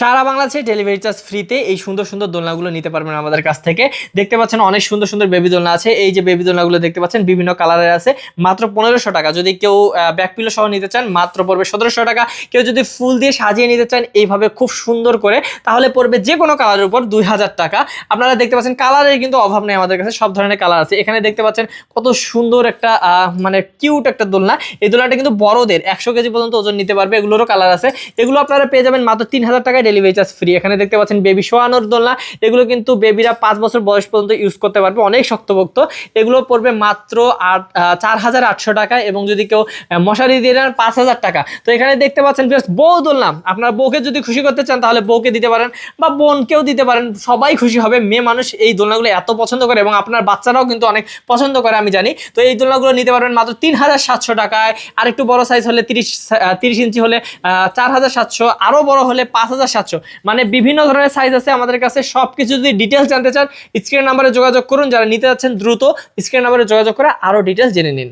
সারা বাংলাদেশে delivery charge ফ্রিতে এই সুন্দর সুন্দর দোলনাগুলো নিতে পারবেন আমাদের কাছ থেকে। দেখতে পাচ্ছেন অনেক সুন্দর সুন্দর বেবি দোলনা আছে। এই যে বেবি দোলনাগুলো দেখতে পাচ্ছেন বিভিন্ন কালারের আছে, মাত্র 1500 টাকা। যদি কেউ ব্যাক পিলো সহ নিতে চান মাত্র পড়বে 1700 টাকা। কেউ যদি ফুল দিয়ে সাজিয়ে নিতে চান এইভাবে খুব সুন্দর করে, তাহলে পড়বে যে কোনো কালারের উপর 2000 টাকা। আপনারা দেখতে পাচ্ছেন কালারের কিন্তু অভাব নেই আমাদের কাছে, সব ধরনের কালার আছে। এখানে দেখতে পাচ্ছেন কত সুন্দর একটা মানে কিউট একটা দোলনা। এই দোলনাটা কিন্তু বড়দের 100 কেজি পর্যন্ত ওজন নিতে পারবে, এগুলোরও কালার আছে। এগুলো আপনারা পেয়ে যাবেন মাত্র 3000 টাকায়, ডেলিভারি চার্জ ফ্রি। এখানে দেখতে পাচ্ছেন বেবি শোয়ানোর দোলনা, এগুলো কিন্তু বেবিরা 5 বছর বয়স পর্যন্ত ইউজ করতে পারবে, অনেক শক্তপোক্ত। এগুলো পড়বে মাত্র 4800 টাকায়, এবং যদি কেউ মশারি দিয়ে নেন 5000 টাকা। তো এখানে দেখতে পাচ্ছেন জাস্ট বউ দোলনা, আপনার বউকে যদি খুশি করতে চান তাহলে বউকে দিতে পারেন বা বোনকেও দিতে পারেন, সবাই খুশি হবে। মেয়ে মানুষ এই দোলনাগুলো এত পছন্দ করে, এবং আপনার বাচ্চারাও কিন্তু অনেক পছন্দ করে আমি জানি। তো এই দোলনাগুলো নিতে পারবেন মাত্র 3700 টাকায়। আর একটু বড় সাইজ হলে 30 ইঞ্চি হলে 4700, আরো বড় হলে 5700। মানে বিভিন্ন ধরনের সাইজ আছে আমাদের কাছে। সবকিছু যদি ডিটেলস জানতে চান স্ক্রিন নাম্বারে যোগাযোগ করুন। যারা নিতে যাচ্ছেন দ্রুত স্ক্রিন নাম্বারে যোগাযোগ করে আরো ডিটেলস জেনে নিন।